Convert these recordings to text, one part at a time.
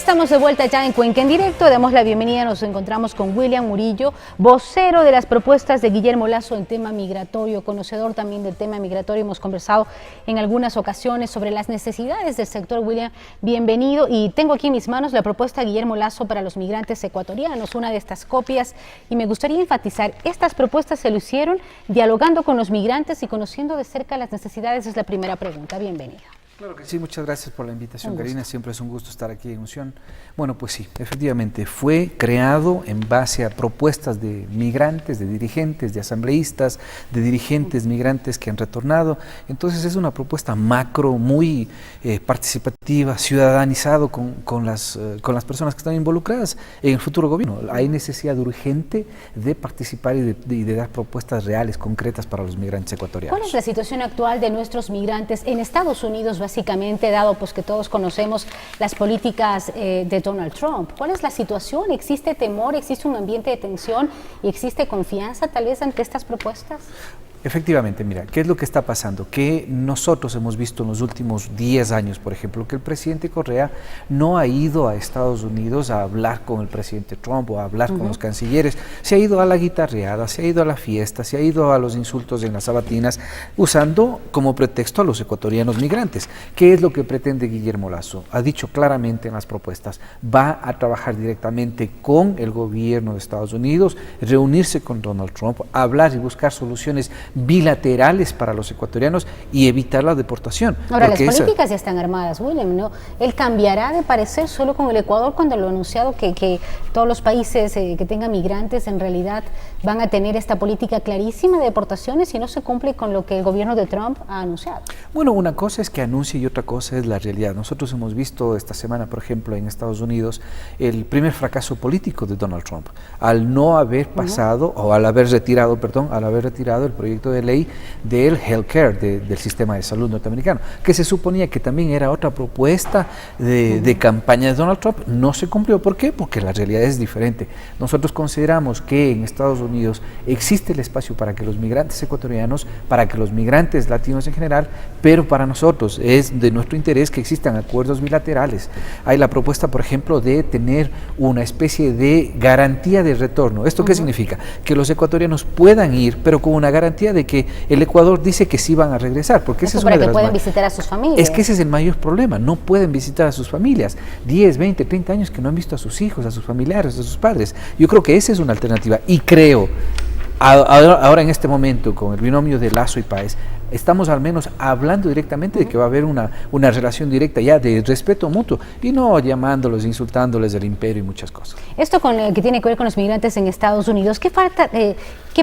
Estamos de vuelta ya en Cuenca en Directo. Damos la bienvenida, nos encontramos con William Murillo, vocero de las propuestas de Guillermo Lasso en tema migratorio, conocedor también del tema migratorio. Hemos conversado en algunas ocasiones sobre las necesidades del sector. William, bienvenido. Y tengo aquí en mis manos la propuesta de Guillermo Lasso para los migrantes ecuatorianos, una de estas copias, y me gustaría enfatizar, estas propuestas se lo hicieron dialogando con los migrantes y conociendo de cerca las necesidades. Es la primera pregunta. Bienvenida. Claro que sí, muchas gracias por la invitación, Karina, siempre es un gusto estar aquí en Unción. Bueno, pues sí, efectivamente, fue creado en base a propuestas de migrantes, de dirigentes, de asambleístas, de dirigentes migrantes que han retornado. Entonces es una propuesta macro, muy participativa, ciudadanizado con las personas que están involucradas en el futuro gobierno. Hay necesidad urgente de participar y de dar propuestas reales, concretas para los migrantes ecuatorianos. ¿Cuál es la situación actual de nuestros migrantes en Estados Unidos, básicamente, dado pues que todos conocemos las políticas de Donald Trump? ¿Cuál es la situación? ¿Existe temor? ¿Existe un ambiente de tensión? ¿Y existe confianza tal vez ante estas propuestas? Efectivamente, mira, ¿qué es lo que está pasando? Que nosotros hemos visto en los últimos 10 años, por ejemplo, que el presidente Correa no ha ido a Estados Unidos a hablar con el presidente Trump o a hablar con los cancilleres, se ha ido a la guitarreada, se ha ido a la fiesta, se ha ido a los insultos en las sabatinas, usando como pretexto a los ecuatorianos migrantes. ¿Qué es lo que pretende Guillermo Lasso? Ha dicho claramente en las propuestas, va a trabajar directamente con el gobierno de Estados Unidos, reunirse con Donald Trump, hablar y buscar soluciones bilaterales para los ecuatorianos y evitar la deportación. Ahora, las políticas ya están armadas, William, ¿no? Él cambiará de parecer solo con el Ecuador cuando lo ha anunciado que todos los países que tengan migrantes en realidad van a tener esta política clarísima de deportaciones y no se cumple con lo que el gobierno de Trump ha anunciado. Bueno, una cosa es que anuncie y otra cosa es la realidad. Nosotros hemos visto esta semana, por ejemplo, en Estados Unidos, el primer fracaso político de Donald Trump, al no haber pasado, o al haber retirado el proyecto de ley del healthcare, del sistema de salud norteamericano, que se suponía que también era otra propuesta de campaña de Donald Trump. No se cumplió. ¿Por qué? Porque la realidad es diferente. Nosotros consideramos que en Estados Unidos existe el espacio para que los migrantes ecuatorianos, para que los migrantes latinos en general, pero para nosotros es de nuestro interés que existan acuerdos bilaterales. Hay la propuesta, por ejemplo, de tener una especie de garantía de retorno. ¿Esto qué significa? Que los ecuatorianos puedan ir, pero con una garantía de que el Ecuador dice que sí van a regresar, porque esa es una de las... Para que puedan visitar a sus familias. Es que ese es el mayor problema, no pueden visitar a sus familias. 10, 20, 30 años que no han visto a sus hijos, a sus familiares, a sus padres. Yo creo que esa es una alternativa y creo, ahora en este momento, con el binomio de Lasso y Páez, estamos al menos hablando directamente de que va a haber una relación directa ya de respeto mutuo y no llamándolos, insultándoles del imperio y muchas cosas. Esto con que tiene que ver con los migrantes en Estados Unidos, ¿qué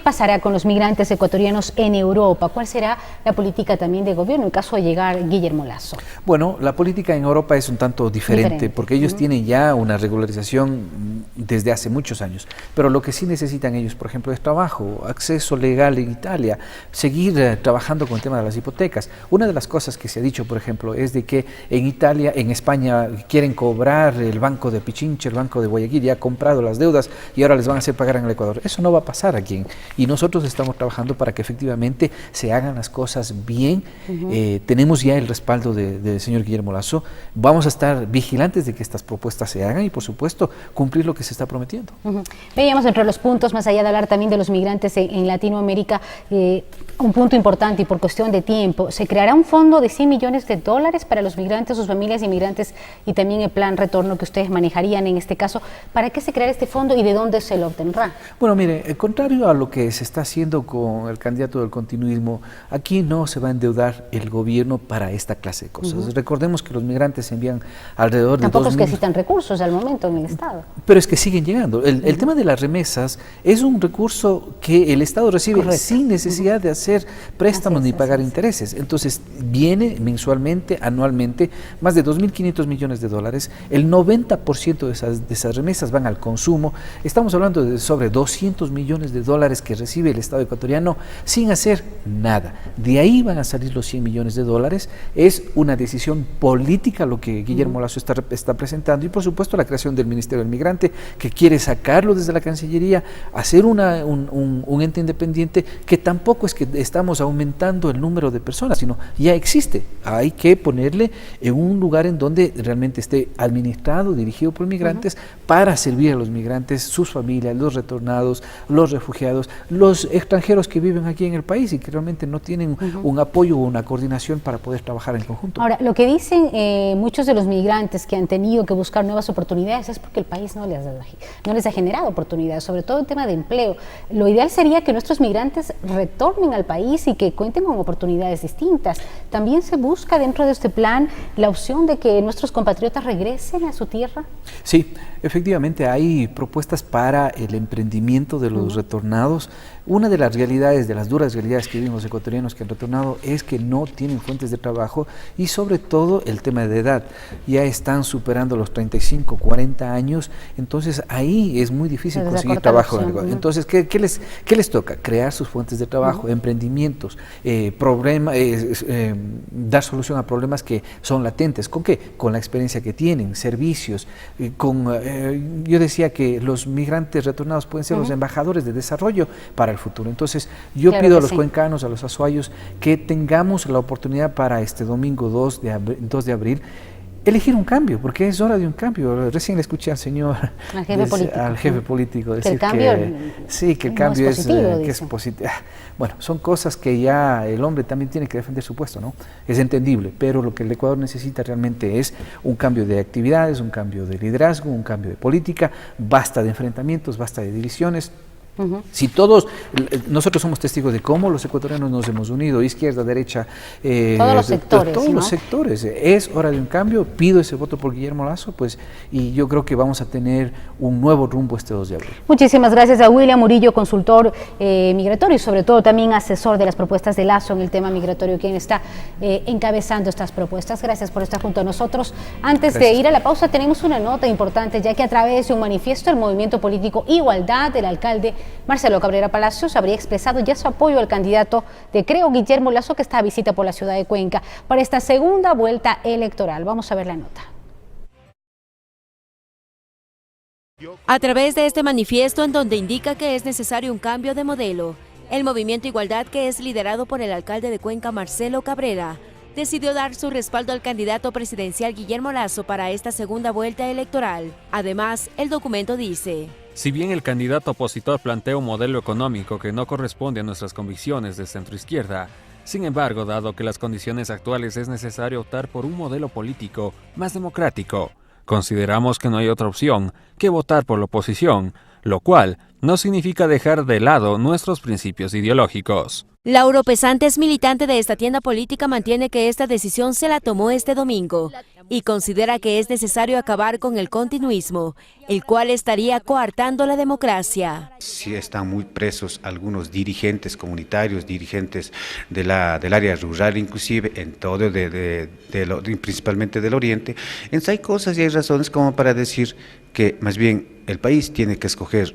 pasará con los migrantes ecuatorianos en Europa? ¿Cuál será la política también de gobierno en caso de llegar Guillermo Lasso? Bueno, la política en Europa es un tanto diferente porque ellos tienen ya una regularización desde hace muchos años, pero lo que sí necesitan ellos, por ejemplo, es trabajo, acceso legal en Italia, seguir trabajando con el tema de las hipotecas. Una de las cosas que se ha dicho, por ejemplo, es de que en Italia, en España, quieren cobrar el banco de Pichinche, el banco de Guayaquil, ya ha comprado las deudas y ahora les van a hacer pagar en el Ecuador. Eso no va a pasar aquí. Y nosotros estamos trabajando para que efectivamente se hagan las cosas bien. Tenemos ya el respaldo del señor Guillermo Lasso. Vamos a estar vigilantes de que estas propuestas se hagan y, por supuesto, cumplir lo que se está prometiendo. Veíamos entre los puntos, más allá de hablar también de los migrantes en Latinoamérica, un punto importante y por cuestión de tiempo, se creará un fondo de $100 millones para los migrantes, sus familias inmigrantes y también el plan retorno que ustedes manejarían en este caso. ¿Para qué se creará este fondo y de dónde se lo obtendrá? Bueno, mire, contrario a lo que se está haciendo con el candidato del continuismo, aquí no se va a endeudar el gobierno para esta clase de cosas. Recordemos que los migrantes envían alrededor de... Tampoco es que existan recursos al momento en el Estado. Pero es que siguen llegando. El tema de las remesas es un recurso que el Estado recibe sin necesidad de hacer préstamos ni pagar intereses. Entonces viene mensualmente, anualmente, más de 2.500 millones de dólares. El 90% de esas remesas van al consumo. Estamos hablando de sobre $200 millones oportunidades que recibe el Estado ecuatoriano sin hacer nada. De ahí van a salir los 100 millones de dólares. Es una decisión política lo que Guillermo Lasso está presentando, y por supuesto la creación del Ministerio del Migrante, que quiere sacarlo desde la Cancillería, hacer un ente independiente, que tampoco es que estamos aumentando el número de personas, sino ya existe. Hay que ponerle en un lugar en donde realmente esté administrado, dirigido por migrantes, para servir a los migrantes, sus familias, los retornados, los refugiados, los extranjeros que viven aquí en el país y que realmente no tienen un apoyo o una coordinación para poder trabajar en conjunto. Ahora, lo que dicen muchos de los migrantes que han tenido que buscar nuevas oportunidades es porque el país no les ha generado oportunidades, sobre todo en tema de empleo. Lo ideal sería que nuestros migrantes retornen al país y que cuenten con oportunidades distintas. También se busca dentro de este plan la opción de que nuestros compatriotas regresen a su tierra. Sí, efectivamente hay propuestas para el emprendimiento de los retornados. Una de las realidades, de las duras realidades que viven los ecuatorianos que han retornado, es que no tienen fuentes de trabajo, y sobre todo el tema de edad. Ya están superando los 35, 40 años, entonces ahí es muy difícil conseguir trabajo. Entonces, ¿qué les toca? Crear sus fuentes de trabajo, emprendimientos, dar solución a problemas que son latentes. ¿Con qué? Con la experiencia que tienen, servicios, yo decía que los migrantes retornados pueden ser los embajadores de desarrollo para el futuro. Entonces, yo pido a los cuencanos, a los azuayos, que tengamos la oportunidad para este domingo 2 de abril, elegir un cambio, porque es hora de un cambio. Recién le escuché al señor, al jefe político decir que el cambio es positivo. Bueno, son cosas que ya el hombre también tiene que defender su puesto, ¿no? Es entendible, pero lo que el Ecuador necesita realmente es un cambio de actividades, un cambio de liderazgo, un cambio de política. Basta de enfrentamientos, basta de divisiones. Si nosotros somos testigos de cómo los ecuatorianos nos hemos unido, izquierda, derecha, todos los sectores, todos los sectores. Es hora de un cambio. Pido ese voto por Guillermo Lasso, pues, y yo creo que vamos a tener un nuevo rumbo este 2 de abril. Muchísimas gracias a William Murillo, consultor migratorio y sobre todo también asesor de las propuestas de Lasso en el tema migratorio, quien está encabezando estas propuestas. Gracias por estar junto a nosotros. Antes de ir a la pausa, tenemos una nota importante, ya que a través de un manifiesto el movimiento político Igualdad del alcalde Marcelo Cabrera Palacios habría expresado ya su apoyo al candidato de Creo, Guillermo Lasso, que está a visita por la ciudad de Cuenca para esta segunda vuelta electoral. Vamos a ver la nota. A través de este manifiesto, en donde indica que es necesario un cambio de modelo, el movimiento Igualdad, que es liderado por el alcalde de Cuenca, Marcelo Cabrera, decidió dar su respaldo al candidato presidencial Guillermo Lasso para esta segunda vuelta electoral. Además, el documento dice: si bien el candidato opositor plantea un modelo económico que no corresponde a nuestras convicciones de centroizquierda, sin embargo, dado que las condiciones actuales es necesario optar por un modelo político más democrático, consideramos que no hay otra opción que votar por la oposición, lo cual no significa dejar de lado nuestros principios ideológicos. Lauro Pesantes, militante de esta tienda política, mantiene que esta decisión se la tomó este domingo y considera que es necesario acabar con el continuismo, el cual estaría coartando la democracia. Sí, están muy presos algunos dirigentes comunitarios, dirigentes del área rural, inclusive en todo, principalmente del oriente. Entonces hay cosas y hay razones como para decir que más bien el país tiene que escoger